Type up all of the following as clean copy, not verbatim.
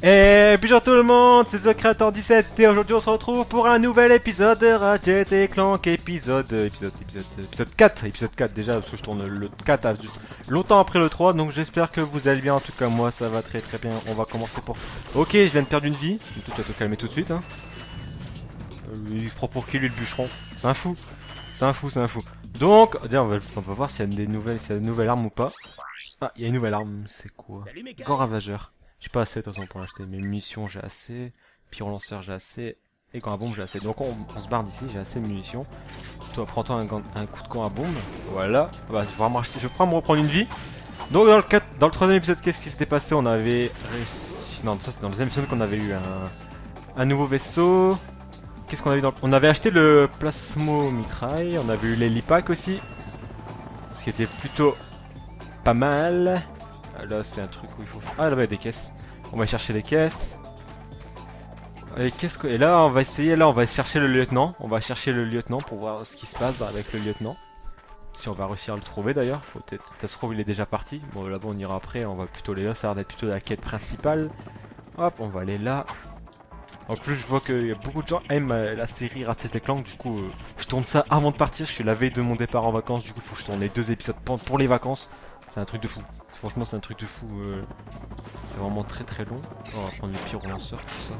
Et bonjour tout le monde, c'est The Creator 17 et aujourd'hui on se retrouve pour un nouvel épisode de Ratchet et Clank, épisode 4 déjà parce que je tourne le 4 longtemps après le 3, donc j'espère que vous allez bien. En tout cas moi ça va très très bien. On va commencer pour... Ok, je viens de perdre une vie, donc toi tu vas te calmer tout de suite hein. Il se prend pour qui lui le bûcheron? C'est un fou, c'est un fou, c'est un fou. Donc, déjà on va voir s'il y a des nouvelles, s'il y a une nouvelle arme ou pas. Ah, il y a une nouvelle arme, c'est quoi? Gant ravageur. J'ai pas assez de toute façon pour l'acheter. Mes munitions j'ai assez. Pyro lanceur j'ai assez. Et gant à bombe j'ai assez. Donc on se barre d'ici, j'ai assez de munitions. Toi, prends-toi un coup de gant à bombe. Voilà. Bah, je vais vraiment acheter. Je vais me reprendre une vie. Donc dans le troisième épisode, qu'est-ce qui s'était passé? On avait réussi. Non, ça c'est dans le deuxième épisode qu'on avait eu un nouveau vaisseau. Qu'est-ce qu'on avait dans... On avait acheté le plasmo mitraille. On avait eu l'hélipack aussi. Ce qui était plutôt pas mal. Là c'est un truc où il faut... Ah là-bas il y a des caisses. On va chercher les caisses. Et là on va essayer, là on va chercher le lieutenant. On va chercher le lieutenant pour voir ce qui se passe avec le lieutenant. Si on va réussir à le trouver d'ailleurs. Faut peut-être... Ça se trouve il est déjà parti. Bon là-bas on ira après. On va plutôt aller là. Ça a l'air d'être plutôt la quête principale. Hop, on va aller là. En plus je vois qu'il y a beaucoup de gens aiment la série Ratchet et Clank. Du coup je tourne ça avant de partir. Je suis la veille de mon départ en vacances. Du coup il faut que je tourne les 2 épisodes pour les vacances. C'est un truc de fou. Franchement c'est un truc de fou. C'est vraiment très très long. On va prendre le pyro lanceur pour ça.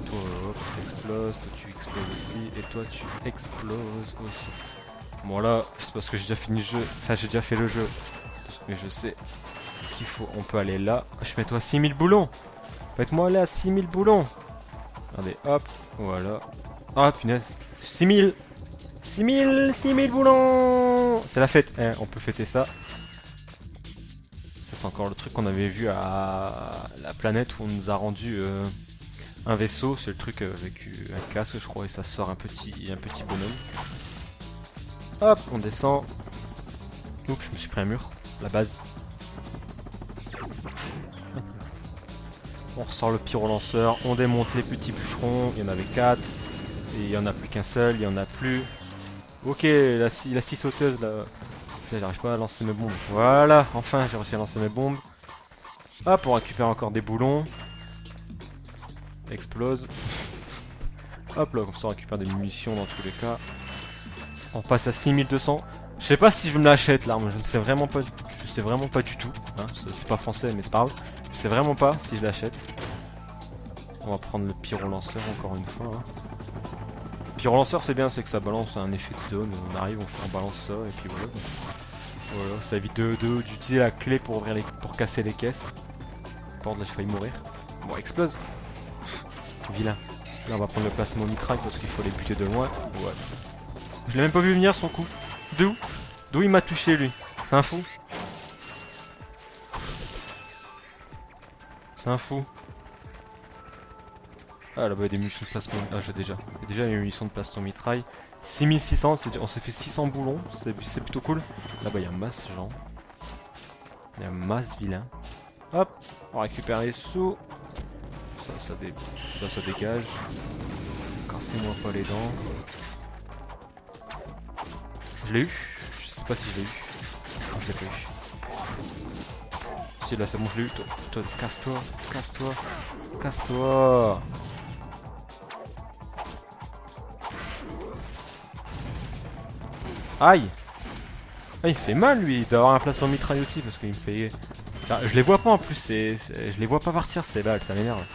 Toi hop, t'exploses, toi tu exploses aussi. Et toi tu exploses aussi. Bon là c'est parce que j'ai déjà fini le jeu. Enfin j'ai déjà fait le jeu. Mais je sais qu'il faut. On peut aller là. Je mets toi 6000 boulons. Faites-moi là 6000 boulons. Regardez hop. Voilà. Ah punaise. 6000 boulons. C'est la fête. Eh, on peut fêter ça. Ça c'est encore le truc qu'on avait vu à la planète où on nous a rendu un vaisseau. C'est le truc avec un casque je crois et ça sort un petit bonhomme. Hop, on descend. Oups, je me suis pris un mur. La base. On ressort le pyro-lanceur, on démonte les petits bûcherons. Il y en avait 4. Et il n'y en a plus qu'un seul, il n'y en a plus. Ok, la scie sauteuse là. Putain, j'arrive pas à lancer mes bombes. Voilà, enfin j'ai réussi à lancer mes bombes. Hop, on récupère encore des boulons. Explose. Hop là, comme ça on récupère des munitions dans tous les cas. On passe à 6200. Je sais pas si je me l'achète l'arme, je ne sais vraiment pas. Je sais vraiment pas du tout. Hein. C'est pas français mais c'est pas grave. Je sais vraiment pas si je l'achète. On va prendre le pyro lanceur encore une fois. Hein. Le pyro lanceur c'est bien, c'est que ça balance un effet de zone. On arrive, on balance ça et puis voilà. Voilà, ça évite d'utiliser la clé pour ouvrir pour casser les caisses. Bord là j'ai failli mourir. Bon, explose. Vilain. Là on va prendre le plasma mitraille parce qu'il faut les buter de loin. Ouais. Je l'ai même pas vu venir son coup. D'où? D'où il m'a touché lui? C'est un fou. C'est un fou. Ah là-bas il y a des munitions de plasma. Ah j'ai déjà. Il y a déjà une munition de plasma mitraille. 6600, on s'est fait 600 boulons. C'est plutôt cool. Là-bas il y a masse gens. Il y a masse vilain. Hop, on récupère les sous. Ça dégage. Cassez-moi pas les dents. Je l'ai eu? Je sais pas si je l'ai eu. Non, je l'ai pas eu. Si, là c'est bon, je l'ai eu. Toi, casse-toi, casse-toi, casse-toi. Aïe! Ah, il fait mal lui d'avoir un place en mitraille aussi parce qu'il me fait... Enfin, je les vois pas en plus, je les vois pas partir ces balles, ça m'énerve.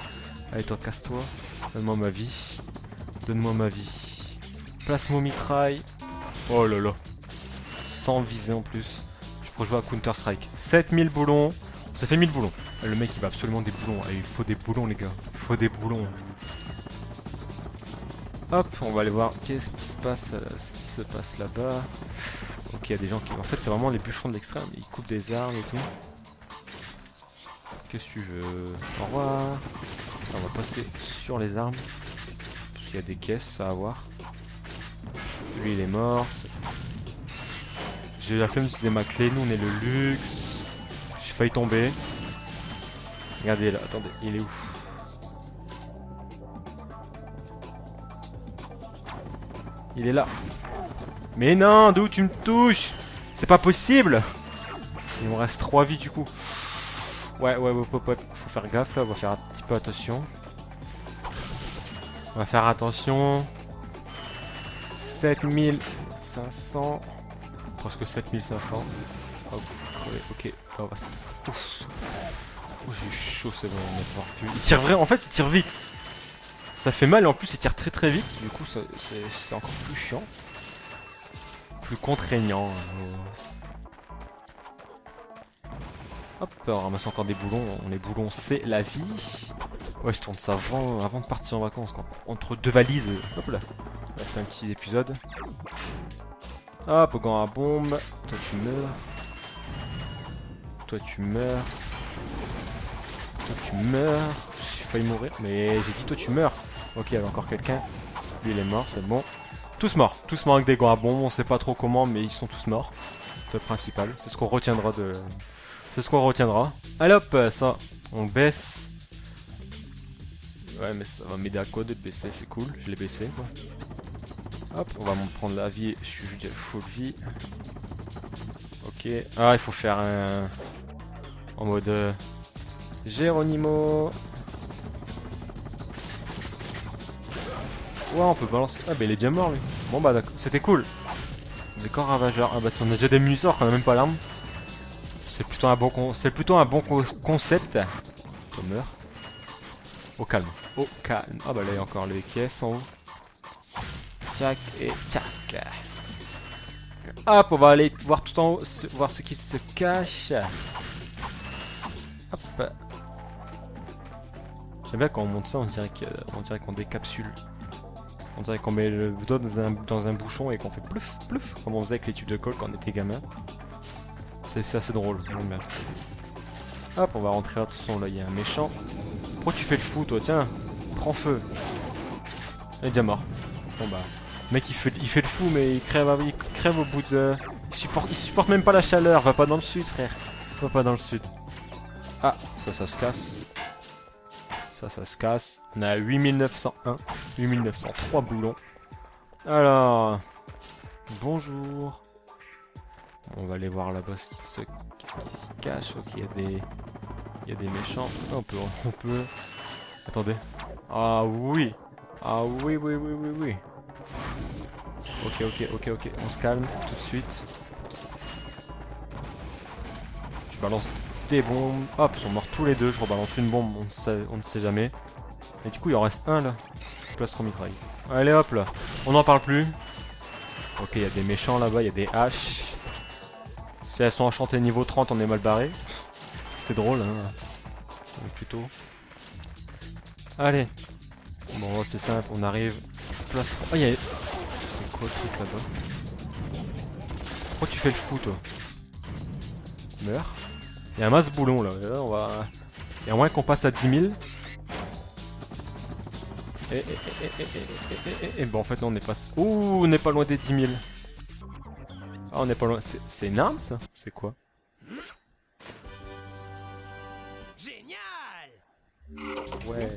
Allez toi casse-toi, donne-moi ma vie. Donne-moi ma vie. Plasmo mitraille. Oh là là. Sans viser en plus. Je pourrais jouer à Counter Strike. 7000 boulons. Ça fait 1000 boulons. Le mec il va absolument des boulons. Il faut des boulons les gars. Il faut des boulons. Hop, on va aller voir qu'est-ce qui se passe là-bas. Ok, il y a des gens qui... En fait c'est vraiment les bûcherons de l'extrême. Ils coupent des arbres et tout. Qu'est-ce que tu veux? Au revoir. On va passer sur les armes. Parce qu'il y a des caisses à avoir. Lui il est mort. J'ai la flemme d'utiliser ma clé. Nous on est le luxe. J'ai failli tomber. Regardez là, attendez, il est où? Il est là. Mais non, d'où tu me touches? C'est pas possible. Il me reste 3 vies du coup. Ouais, faut faire gaffe là, on va faire un petit peu attention. On va faire attention. 7500. Presque 7500. Hop, ok, on va... Ouf. Oh, j'ai eu chaud, c'est bon, on va pouvoir plus. Il tire vraiment, en fait, il tire vite. Ça fait mal et en plus, il tire très très vite. Du coup, c'est encore plus chiant. Plus contraignant. Hop, on ramasse encore des boulons. Les boulons, c'est la vie. Ouais, je tourne ça avant de partir en vacances, quoi. Entre deux valises. Hop là. On va faire un petit épisode. Hop, gant à bombe. Toi, tu meurs. Toi, tu meurs. Toi, tu meurs. J'ai failli mourir, mais j'ai dit toi, tu meurs. Ok, il y avait encore quelqu'un. Lui, il est mort, c'est bon. Tous morts avec des gants à bombe. On sait pas trop comment, mais ils sont tous morts. C'est le principal. C'est ce qu'on retiendra de. C'est ce qu'on retiendra. Allez hop, ça, on baisse. Ouais, mais ça va m'aider à quoi de baisser, c'est cool. Je l'ai baissé, quoi. Hop, on va prendre la vie. Je suis juste full vie. Ok. Ah, il faut faire un. En mode. Geronimo. Ouais, on peut balancer. Ah, bah il est déjà mort lui. Bon, bah d'accord. C'était cool. Décor ravageur. Ah, bah si on a déjà des munitions, qu'on a même pas l'arme. C'est plutôt un bon, concept. On meurt. Au calme. Au calme. Ah, bah là, il y a encore les caisses en haut. Tchac et tchac. Hop, on va aller voir tout en haut, voir ce qu'il se cache. Hop. J'aime bien quand on monte ça, on dirait qu'on décapsule. On dirait qu'on met le doigt dans un bouchon et qu'on fait plouf plouf, comme on faisait avec les tubes de colle quand on était gamin. C'est assez drôle, j'aime bien. Hop, on va rentrer là, de toute façon, là il y a un méchant. Pourquoi tu fais le fou toi? Tiens, prends feu. Il est déjà mort. Bon bah, le mec il fait le fou mais il crève au bout de... Il supporte même pas la chaleur, va pas dans le sud frère. Va pas dans le sud. Ah, ça se casse. Ça se casse. On a 8901, 8903 boulons. Alors, bonjour. On va aller voir là-bas ce qui s'y cache. Ok, il y a des méchants. On peut. Attendez. Ah oui. Ah oui. Ok. On se calme tout de suite. Je balance des bombes. Hop, ils sont morts tous les deux. Je rebalance une bombe, on ne sait jamais. Et du coup, il en reste un là. Plastron mitraille. Allez hop là. On n'en parle plus. Ok, il y a des méchants là-bas, il y a des haches. Si elles sont enchantées niveau 30, on est mal barré. C'était drôle, hein. Plutôt. Allez. Bon, c'est simple, on arrive. Plastron. Oh, il y a. C'est quoi le truc là-bas? Pourquoi tu fais le fou, toi? Meurs. Il y a un masse boulon là. Là on va... Il y a moins qu'on passe à 10 000. Et bon, en fait, non, on est pas. Ouh, on n'est pas loin des 10 000. Ah, on n'est pas loin. C'est une arme ça? C'est quoi? Génial! Ouais.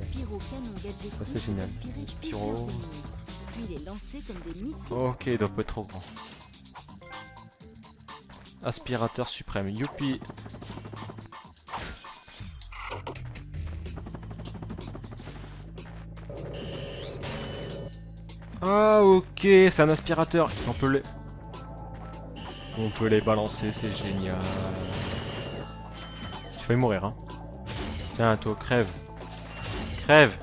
Ça, c'est génial. Spiro. Ok, il doit pas être trop grand. Aspirateur suprême. Youpi! Ah ok, c'est un aspirateur. On peut les balancer, c'est génial. Je vais mourir, hein. Tiens, toi, crève. Crève.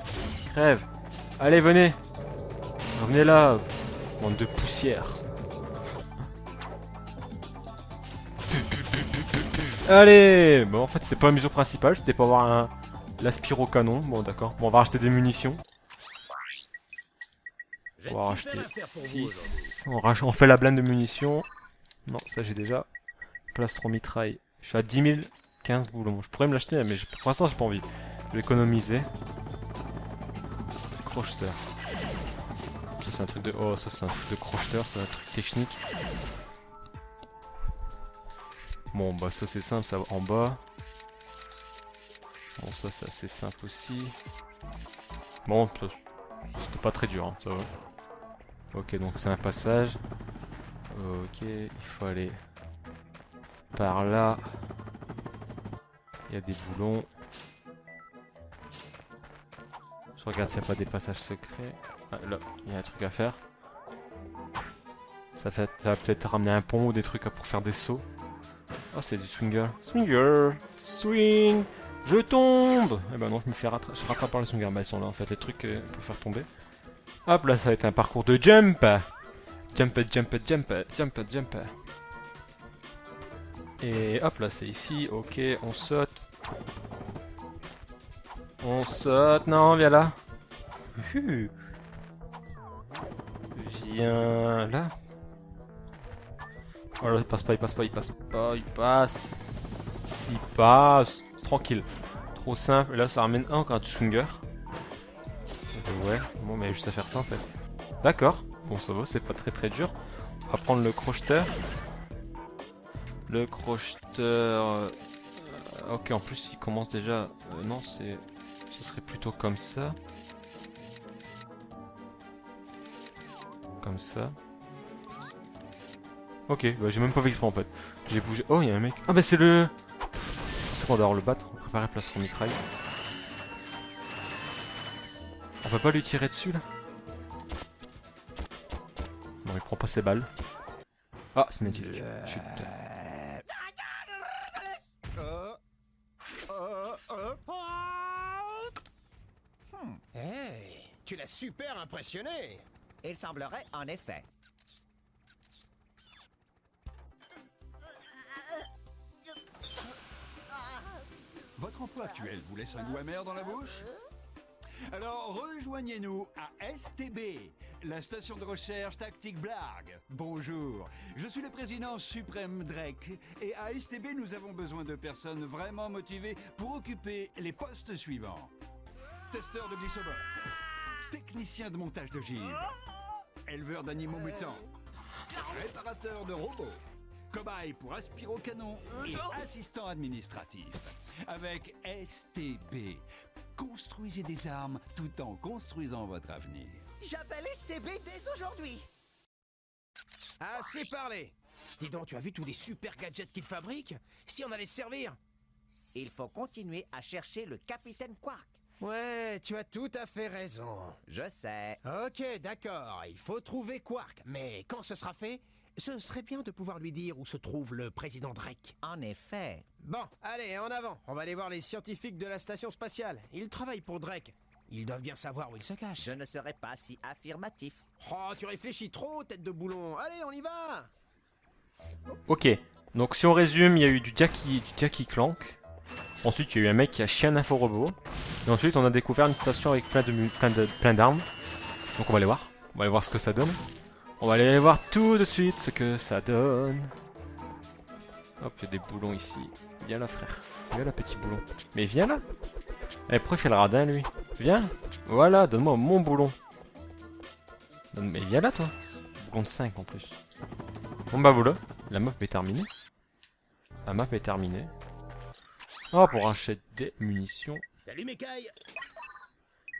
Allez, venez. Venez là, bande de poussière. Allez. Bon, en fait, c'est pas la mission principale, c'était pour avoir l'aspiro canon. Bon, d'accord. Bon, on va racheter des munitions. On va racheter 6. On fait la blinde de munitions. Non, ça j'ai déjà. Plastron mitraille. Je suis à 10 015 boulons. Je pourrais me l'acheter, mais pour l'instant j'ai pas envie. Je vais économiser. Crocheteur. Ça c'est un truc de. Oh, ça c'est un truc de crocheteur, c'est un truc technique. Bon, bah ça c'est simple, ça va en bas. Bon, ça c'est assez simple aussi. Bon, c'était pas très dur, hein, ça va. Ok, donc c'est un passage. Ok, il faut aller par là. Il y a des boulons. regarde s'il n'y a pas des passages secrets. Ah, là, il y a un truc à faire. Ça va peut-être ramener un pont ou des trucs pour faire des sauts. Oh, c'est du swinger. Swinger! Swing! Je tombe! Eh ben non, je me fais rattraper. Je rattrape par les swingers. Bah, ils sont là en fait, les trucs pour faire tomber. Hop, là, ça va être un parcours de jump! Jump, jump, jump, jump, jump. Et hop, là, c'est ici. Ok, on saute. On saute. Non, viens là. Viens là. Oh là, il passe pas, il passe pas, il passe pas, il passe. Il passe. Tranquille. Trop simple. Et là, ça ramène encore du swinger. Ouais, bon, mais juste à faire ça en fait. D'accord. Bon, ça va, c'est pas très dur. On va prendre le crocheteur. Le crocheteur. Ok, en plus, il commence déjà. Non, c'est. Ce serait plutôt comme ça. Comme ça. Ok, bah j'ai même pas fait exprès en fait. J'ai bougé. Oh, il y a un mec. Ah bah c'est le... C'est qu'on doit le battre. On va préparer place pour mitraille. On peut pas lui tirer dessus là? Non, il prend pas ses balles. Ah, c'est magnifique. Chut. Hey, tu l'as super impressionné. Il semblerait en effet. Votre emploi actuel vous laisse un goût amer dans la bouche? Alors rejoignez-nous à STB, la station de recherche tactique Blarg. Bonjour, je suis le président suprême Drake et à STB nous avons besoin de personnes vraiment motivées pour occuper les postes suivants. Testeur de glycobot, technicien de montage de givre, éleveur d'animaux mutants, réparateur de robots, cobaye pour aspiro-canon et assistant administratif. Avec STB, construisez des armes tout en construisant votre avenir. J'appelle STB dès aujourd'hui. Assez parlé. Dis donc, tu as vu tous les super gadgets qu'il fabrique? Si on allait se servir. Il faut continuer à chercher le capitaine Quark. Ouais, tu as tout à fait raison. Je sais. Ok, d'accord, il faut trouver Quark. Mais quand ce sera fait, ce serait bien de pouvoir lui dire où se trouve le président Drake. En effet. Bon, allez, en avant. On va aller voir les scientifiques de la station spatiale. Ils travaillent pour Drake. Ils doivent bien savoir où il se cache. Je ne serai pas si affirmatif. Oh, tu réfléchis trop, tête de boulon. Allez, on y va. Ok, donc si on résume, il y a eu du Jackie Clank. Ensuite, il y a eu un mec qui a chié un info-robot. Et ensuite, on a découvert une station avec plein d'armes. Donc on va aller voir. On va aller voir ce que ça donne. On va aller voir tout de suite ce que ça donne. Hop, il y a des boulons ici. Viens là, frère. Viens là, petit boulon. Mais viens là. Allez, pourquoi il fait le radin, lui? Viens. Voilà, donne-moi mon boulon. Mais viens là, toi. Boulon de 5 en plus. Bon bah voilà. La map est terminée. La map est terminée. Hop, on rachète des munitions. Salut, Mekai.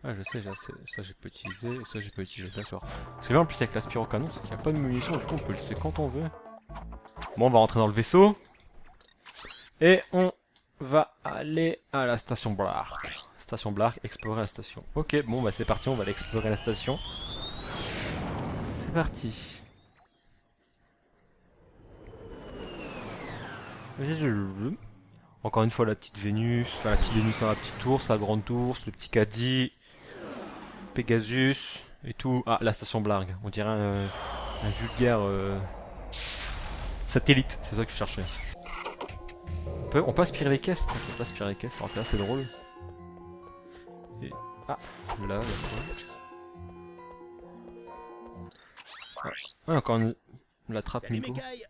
Ah, je sais, ça j'ai pas utilisé, et ça j'ai pas utilisé, d'accord. Ce qui est bien en plus avec l'aspiro-canon, c'est qu'il n'y a pas de munitions, du coup on peut le laisser quand on veut. Bon, on va rentrer dans le vaisseau. Et on va aller à la station Blarg. Station Blarg, explorer la station. Ok, bon bah c'est parti, on va aller explorer la station. C'est parti. Encore une fois la petite Vénus, enfin la petite Vénus dans la petite ours, la grande ours, le petit caddie, Pegasus et tout. Ah, la station Blarg, on dirait un vulgaire satellite, c'est ça que je cherchais. On peut aspirer les caisses, on peut pas aspirer les caisses, ça va faire assez drôle. Et... ah, là, ah, encore la trappe Salut, niveau. Mekai.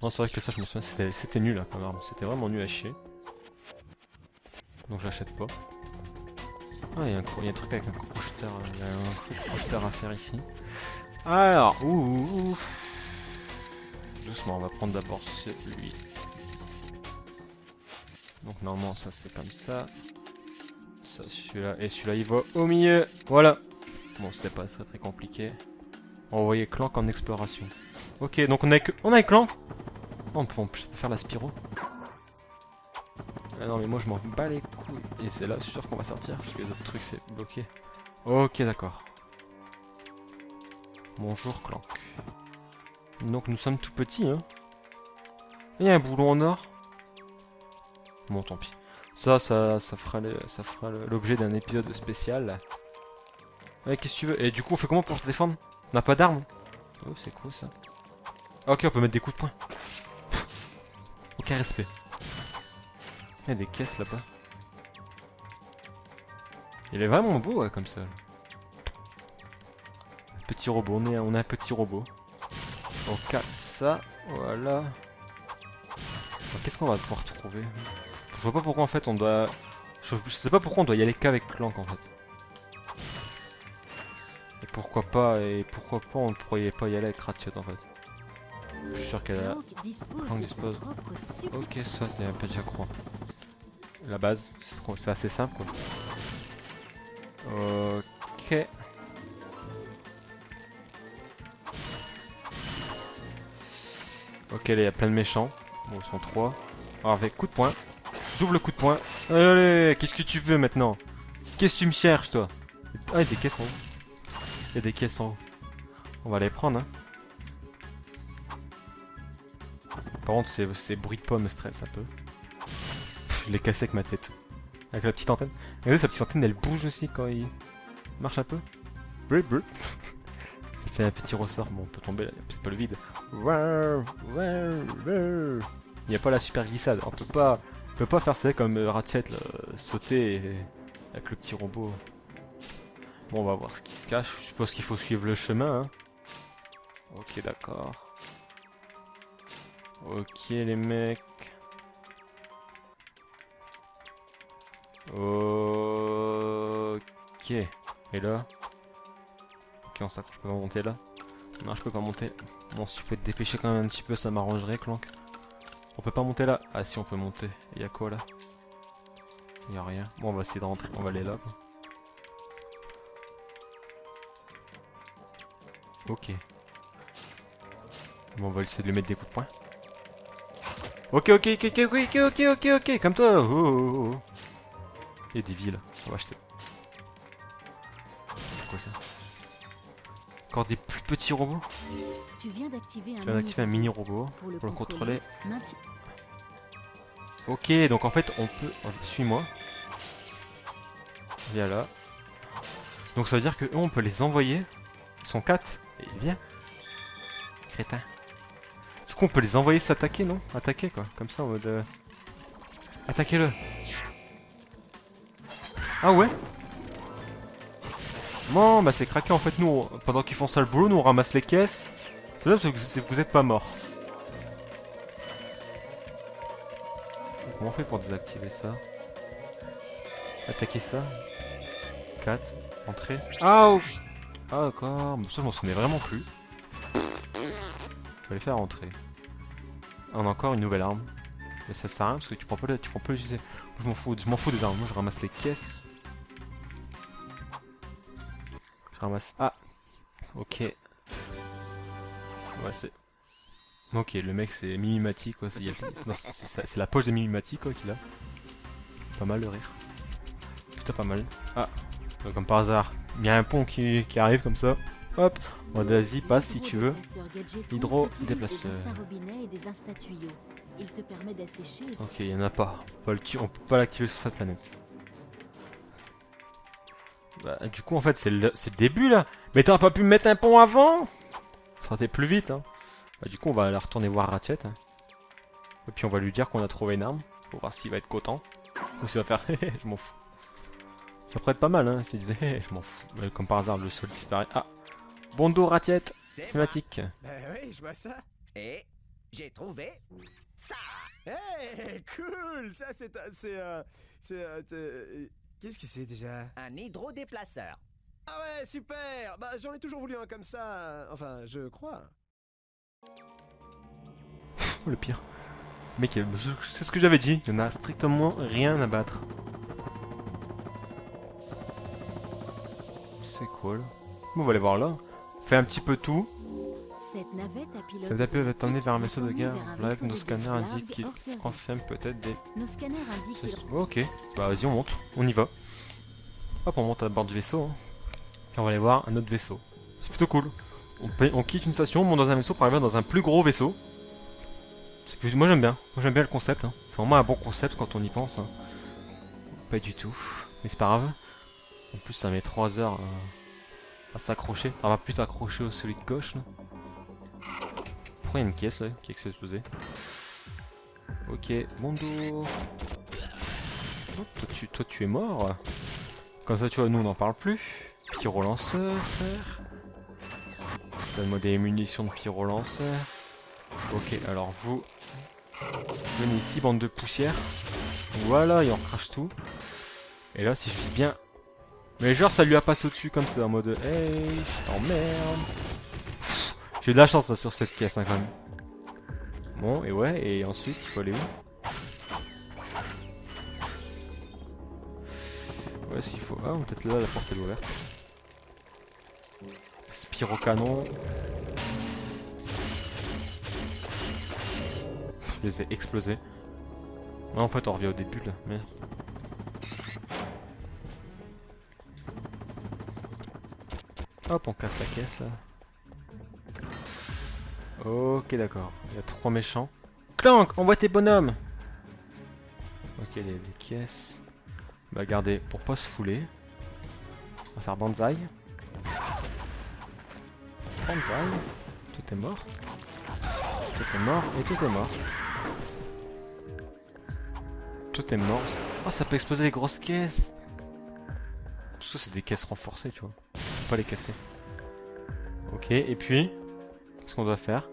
Non, c'est vrai que ça, je me souviens, c'était nul là, comme arme. C'était vraiment nul à chier. Donc, j'achète pas. Ah, il y a un truc avec un crocheteur. Il y a un truc crocheteur à faire ici. Alors, ouh. Doucement, on va prendre d'abord celui. Donc, normalement, ça c'est comme ça. Ça, celui-là. Et celui-là, il va au milieu. Voilà. Bon, c'était pas très compliqué. On va envoyer Clank en exploration. Ok, donc on a Clank. On peut faire la spiro. Ah non mais moi je m'en bats les couilles. Et c'est là, je suis sûr qu'on va sortir, parce que les autres trucs c'est bloqué. Ok d'accord. Bonjour Clank. Donc nous sommes tout petits hein. Il y a un boulon en or. Bon tant pis. Ça fera l'objet d'un épisode spécial. Ouais, qu'est-ce que tu veux? Et du coup on fait comment pour se défendre? On n'a pas d'armes. Oh c'est quoi ça? Ah, ok on peut mettre des coups de poing. Aucun respect. Il y a des caisses là-bas. Il est vraiment beau ouais, comme ça. Un petit robot, on a un petit robot. On casse ça, voilà. Qu'est-ce qu'on va pouvoir trouver? Je vois pas pourquoi en fait on doit... Je sais pas pourquoi on doit y aller qu'avec Clank en fait. Et pourquoi pas on ne pourrait pas y aller avec Ratchet en fait. Je suis sûr qu'elle a... Clank dispose. Ok ça c'est un peu déjà croix. La base, c'est assez simple quoi. Ok. Ok, là il y a plein de méchants. Bon, ils sont 3. Alors avec coup de poing. Double coup de poing. Allez, qu'est-ce que tu veux maintenant? Qu'est-ce que tu me cherches toi? Ah, il y a des caisses en haut. Il y a des caisses en haut. On va les prendre hein. Par contre, ces bruits de pomme me stressent un peu. Je l'ai cassé avec ma tête. Avec la petite antenne. Regardez, sa petite antenne, elle bouge aussi quand il marche un peu. Ça fait un petit ressort. Bon, on peut tomber là, c'est pas le vide. Il n'y a pas la super glissade. On peut pas faire ça comme Ratchet, là, sauter avec le petit robot. Bon, on va voir ce qui se cache. Je suppose qu'il faut suivre le chemin. Hein. Ok, d'accord. Ok, les mecs. Ok. Et là? Ok, on s'accroche, je peux pas monter là. Non, je peux pas monter. Bon, si je peux te dépêcher quand même un petit peu, ça m'arrangerait, Clank. On peut pas monter là. Ah si, on peut monter. Il y a quoi là? Il y a rien. Bon, on va essayer de rentrer. On va aller là. Quoi. Ok. Bon, on va essayer de lui mettre des coups de poing. Ok, comme toi. Oh. Il y a des villes. On va acheter. C'est quoi ça? Encore des plus petits robots? Tu viens d'activer un mini robot pour le contrôler. Ok, donc en fait on peut... Oh, suis-moi. Viens là. Donc ça veut dire que eux on peut les envoyer. Ils sont 4. Et viens. Crétin. Du coup on peut les envoyer s'attaquer, non? Attaquer quoi. Comme ça en mode... Attaquez-le. Ah ouais? Non, bah c'est craqué en fait, nous, pendant qu'ils font ça le boulot, nous on ramasse les caisses. C'est là parce que vous êtes pas morts. Comment on fait pour désactiver ça? Attaquer ça. 4, entrer. Ah oh. Ah d'accord, ça je m'en souvenais vraiment plus. Je vais les faire entrer. On a encore une nouvelle arme. Mais ça sert à rien parce que tu prends pas l'utiliser. Je m'en fous des armes, moi je ramasse les caisses. Je ramasse... Ah. Ok. Ouais, c'est... Ok, le mec c'est Mimimati quoi. C'est la poche de Mimimati quoi qu'il a. Pas mal de rire. Putain, pas mal. Ah. Comme par hasard. Il y a un pont qui arrive comme ça. Hop. Bon, vas-y, passe si tu veux. Hydro déplaceur. Ok, il y en a pas. On peut pas l'activer sur cette planète. Bah, du coup, en fait, c'est le début là. Mais t'as pas pu me mettre un pont avant? Ça aurait été plus vite. Hein. Bah, du coup, on va aller retourner voir Ratchet. Hein. Et puis, on va lui dire qu'on a trouvé une arme. Pour voir s'il va être content. Ou s'il va faire. Je m'en fous. Ça pourrait être pas mal, hein. S'il disait, je m'en fous. Mais comme par hasard, le sol disparaît. Ah! Bon dos, Ratchet! Thématique. Oui, je vois ça. Et j'ai trouvé ça. Hey, cool. Ça, qu'est-ce que c'est déjà? Un hydrodéplaceur. Ah ouais, super. Bah, j'en ai toujours voulu un comme ça. Enfin, je crois. Oh, le pire. Mec, c'est ce que j'avais dit. Il n'y en a strictement rien à battre. C'est quoi là? Bon, on va aller voir là. On fait un petit peu tout. Cette navette à pilote Cette appel va t'emmener vers un vaisseau de guerre. vers un Là, vaisseau nos de scanners guerre indiquent qu'il hors service. enferme peut-être des... Nos scanners indiquent qu'il... Ok, bah vas-y on monte, on y va. Hop, on monte à bord du vaisseau. Hein. Et on va aller voir un autre vaisseau. C'est plutôt cool. On quitte une station, on monte dans un vaisseau pour arriver dans un plus gros vaisseau. Moi j'aime bien. Moi j'aime bien le concept. Hein. C'est vraiment un bon concept quand on y pense. Hein. Pas du tout. Mais c'est pas grave. En plus ça met 3 heures à s'accrocher. Ça va plus t'accrocher au solide gauche là. Pourquoi il y a une caisse là qui est explosée? Ok, bonjour. Oh, toi tu es mort. Comme ça tu vois nous on n'en parle plus. Pyro-lanceur, frère. Donne-moi des munitions de pyro-lanceur. Ok, alors vous venez ici, bande de poussière. Voilà, il en recrache tout. Et là, si je vise bien... Mais genre, ça lui a passé au-dessus comme ça, en mode... Hey, je t'emmerde. J'ai eu de la chance là, sur cette caisse, hein, quand même. Bon, et ouais, et ensuite, il faut aller où? Ouais, s'il faut... Ah, peut-être là, la porte est ouverte. Spyro-canon. Je les ai explosés. Ouais, en fait, on revient au début là, mais... Hop, on casse la caisse là. Ok, d'accord. Il y a 3 méchants. Clank, envoie tes bonhommes. Ok, les caisses. On va garder pour pas se fouler. On va faire banzai. Banzai. Tout est mort. Tout est mort et tout est mort. Tout est mort. Oh, ça peut exploser les grosses caisses. Tout ça, c'est des caisses renforcées, tu vois. Faut pas les casser. Ok, et puis... Qu'est-ce qu'on doit faire?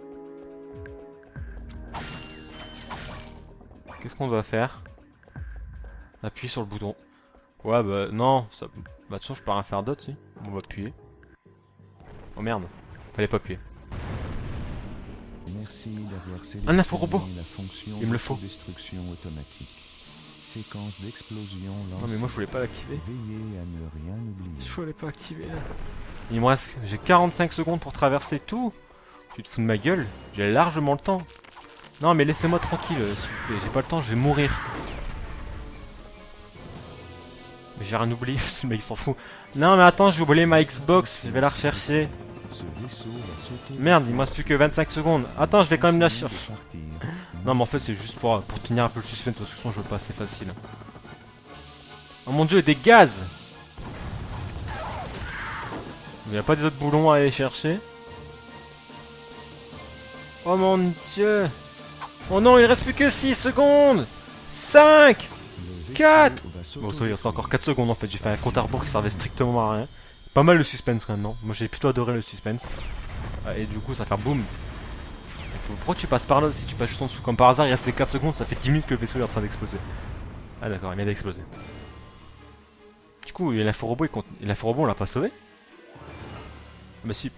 Qu'est-ce qu'on doit faire? Appuyer sur le bouton. Ouais, bah non. Ça... Bah de toute façon, je peux rien faire d'autre, si. On va appuyer. Oh merde. Fallait pas appuyer. Merci d'avoir Un info-robot. sélectionné la fonction Il me le faut. destruction automatique. Séquence d'explosion lancée. Non mais moi je voulais pas l'activer. Veillez à ne rien oublier. Je voulais pas activer là. Il me reste... J'ai 45 secondes pour traverser tout. Tu te fous de ma gueule? J'ai largement le temps. Non mais laissez-moi tranquille s'il vous plaît. J'ai pas le temps, je vais mourir. Mais j'ai rien oublié, le mec il s'en fout. Non mais attends, j'ai oublié ma Xbox, je vais la rechercher. Ce vaisseau va sauter. Merde, il me reste plus que 25 secondes. Attends, je vais quand même la Essayez de chercher. partir. Non mais en fait c'est juste pour tenir un peu le suspense parce que sinon je veux pas, c'est facile. Oh mon dieu, des gaz! Il n'y a pas des autres boulons à aller chercher. Oh mon dieu! Oh non, il reste plus que 6 secondes! 5! Le vaisseau 4. va sauter. Bon ça il reste encore 4 secondes en fait, j'ai fait un compte à rebours qui servait strictement à rien. Pas mal le suspense quand même, non? Moi j'ai plutôt adoré le suspense. Ah, et du coup ça va faire boum. Pourquoi tu passes par là si tu passes juste en dessous? Comme par hasard il reste 4 secondes, ça fait 10 minutes que le vaisseau est en train d'exploser. Ah d'accord, il vient d'exploser. Du coup l'info-robot on l'a pas sauvé? Bah si.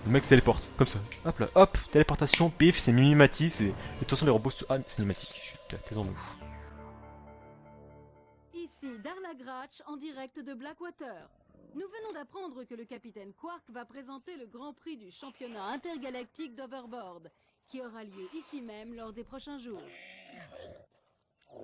Le mec se téléporte, comme ça. Hop là, hop, téléportation, pif, c'est Mimimati, c'est... De toute façon les robots... Ah, c'est cinématique, chut, taisons-nous. Ici Darla Gratch en direct de Blackwater. Nous venons d'apprendre que le capitaine Quark va présenter le Grand Prix du championnat intergalactique d'Overboard, qui aura lieu ici même lors des prochains jours.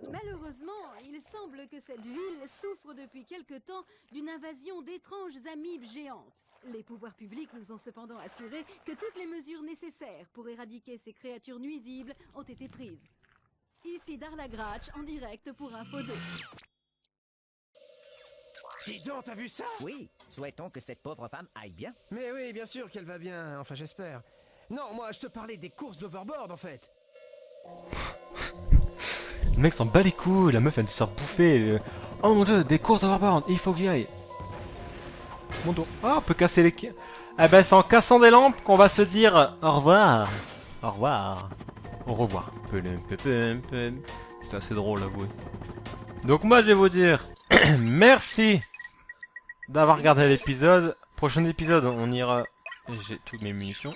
Malheureusement, il semble que cette ville souffre depuis quelque temps d'une invasion d'étranges amibes géantes. Les pouvoirs publics nous ont cependant assuré que toutes les mesures nécessaires pour éradiquer ces créatures nuisibles ont été prises. Ici Darla Gratch en direct pour Info 2. Dis donc, t'as vu ça? Oui, souhaitons que cette pauvre femme aille bien. Mais oui, bien sûr qu'elle va bien, enfin j'espère. Non, moi je te parlais des courses d'overboard en fait. Le mec s'en bat les couilles, la meuf elle vient de se faire bouffer. Oh mon dieu, des courses d'overboard, il faut que j'y aille. Mon dos. Ah, on peut casser les... Eh ben c'est en cassant des lampes qu'on va se dire au revoir. Au revoir. Au revoir. C'est assez drôle, avouez. Donc moi je vais vous dire merci d'avoir regardé l'épisode. Prochain épisode, on ira... J'ai toutes mes munitions.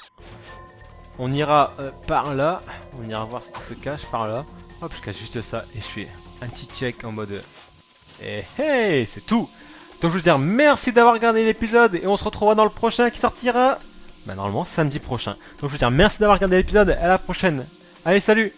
On ira par là. On ira voir ce qui se cache par là. Hop, je cache juste ça et je fais un petit check en mode... Et hey, c'est tout. Donc je veux dire merci d'avoir regardé l'épisode et on se retrouvera dans le prochain qui sortira Bah normalement samedi prochain. Donc je vous dis merci d'avoir regardé l'épisode, à la prochaine. Allez salut!